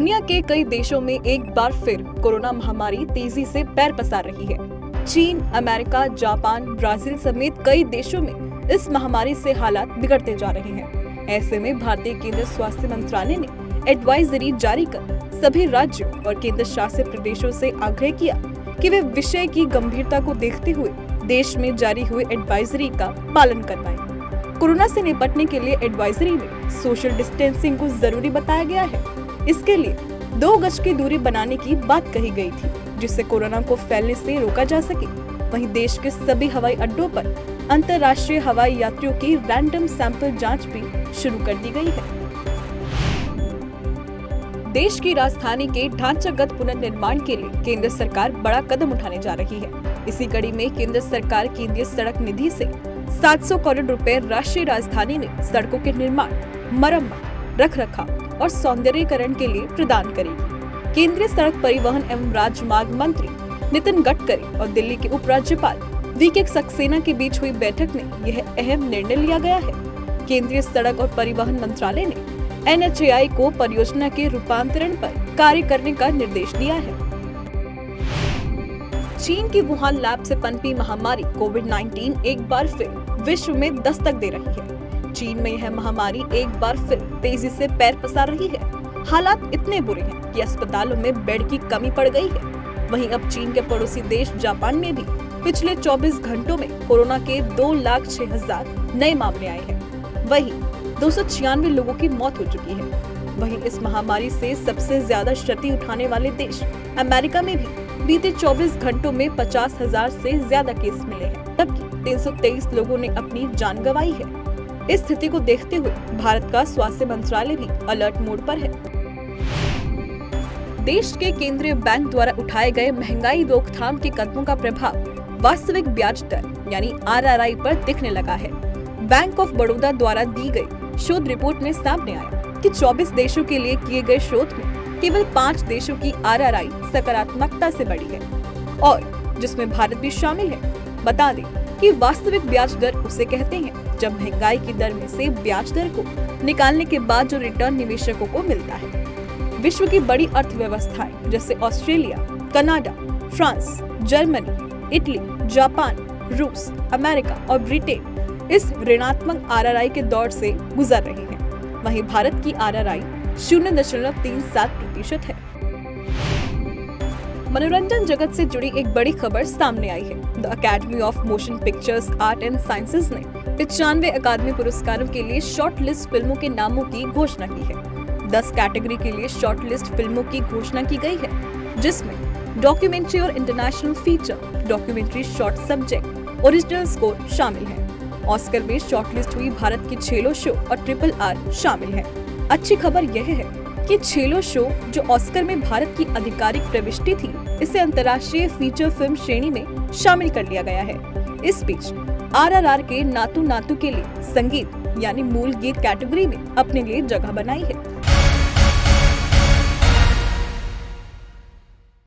दुनिया के कई देशों में एक बार फिर कोरोना महामारी तेजी से पैर पसार रही है। चीन, अमेरिका, जापान, ब्राजील समेत कई देशों में इस महामारी से हालात बिगड़ते जा रहे हैं। ऐसे में भारतीय केंद्रीय स्वास्थ्य मंत्रालय ने एडवाइजरी जारी कर सभी राज्यों और केंद्र शासित प्रदेशों से आग्रह किया कि वे विषय की गंभीरता को देखते हुए देश में जारी हुई एडवाइजरी का पालन करवाएं। कोरोना से निपटने के लिए एडवाइजरी में सोशल डिस्टेंसिंग को जरूरी बताया गया है। इसके लिए 2 गज की दूरी बनाने की बात कही गई थी, जिससे कोरोना को फैलने से रोका जा सके। वहीं देश के सभी हवाई अड्डों पर अंतर्राष्ट्रीय हवाई यात्रियों की रैंडम सैंपल जांच भी शुरू कर दी गई है। देश की राजधानी के ढांचागत पुनर्निर्माण के लिए केंद्र सरकार बड़ा कदम उठाने जा रही है। इसी कड़ी में केंद्र सरकार केंद्रीय सड़क निधि से 700 करोड़ रुपए राष्ट्रीय राजधानी में सड़कों के निर्माण, मरम्मत, रखरखाव और सौंदर्यीकरण के लिए प्रदान करेगी। केंद्रीय सड़क परिवहन एवं राजमार्ग मंत्री नितिन गडकरी और दिल्ली के उपराज्यपाल वीके सक्सेना के बीच हुई बैठक में यह अहम निर्णय लिया गया है। केंद्रीय सड़क और परिवहन मंत्रालय ने NHAI को परियोजना के रूपांतरण पर कार्य करने का निर्देश दिया है। चीन की वुहान लैब से पनपी महामारी कोविड-19 एक बार फिर विश्व में दस्तक दे रही है। चीन में यह महामारी एक बार फिर तेजी से पैर पसार रही है। हालात इतने बुरे हैं कि अस्पतालों में बेड की कमी पड़ गई है। वहीं अब चीन के पड़ोसी देश जापान में भी पिछले 24 घंटों में कोरोना के 2,06,000 नए मामले आए हैं। वहीं 296 लोगों की मौत हो चुकी है। वहीं इस महामारी से सबसे ज्यादा क्षति उठाने वाले देश अमेरिका में भी बीते 24 घंटों में 50,000 से ज्यादा केस मिले हैं, जबकि 323 लोगों ने अपनी जान गंवाई है। इस स्थिति को देखते हुए भारत का स्वास्थ्य मंत्रालय भी अलर्ट मोड पर है। देश के केंद्रीय बैंक द्वारा उठाए गए महंगाई रोकथाम के कदमों का प्रभाव वास्तविक ब्याज दर यानी RRI पर दिखने लगा है। बैंक ऑफ बड़ौदा द्वारा दी गई शोध रिपोर्ट में सामने आया कि 24 देशों के लिए किए गए शोध में केवल 5 देशों की RRI सकारात्मकता से बढ़ी है और जिसमें भारत भी शामिल है। बता दें कि वास्तविक ब्याज दर उसे कहते हैं जब महंगाई की दर में से ब्याज दर को निकालने के बाद जो रिटर्न निवेशकों को मिलता है। विश्व की बड़ी अर्थव्यवस्थाएं जैसे Australia, Canada, France, Germany, Italy, Japan, रूस, अमेरिका और ब्रिटेन इस ऋणात्मक RRI के दौर से गुजर रही हैं। वहीं भारत की RRI 0.37% है। मनोरंजन जगत से जुड़ी एक बड़ी खबर सामने आई है। The academy of motion pictures art and sciences ने 95 अकादमी पुरस्कारों के लिए शॉर्ट लिस्ट फिल्मों के नामों की घोषणा की है। 10 कैटेगरी के लिए शॉर्ट लिस्ट फिल्मों की घोषणा की गई है, जिसमें डॉक्यूमेंट्री और international feature, documentary short subject, original score शामिल है। ऑस्कर में शॉर्टलिस्ट हुई भारत की छेलो शो और RRR शामिल है। अच्छी खबर यह है कि छेलो शो जो ऑस्कर में भारत की आधिकारिक प्रविष्टि थी, इसे अंतर्राष्ट्रीय फीचर फिल्म श्रेणी में शामिल कर लिया गया है। इस बीच RRR के नातू नातू के लिए संगीत यानी मूल गीत कैटेगरी में अपने लिए जगह बनाई है।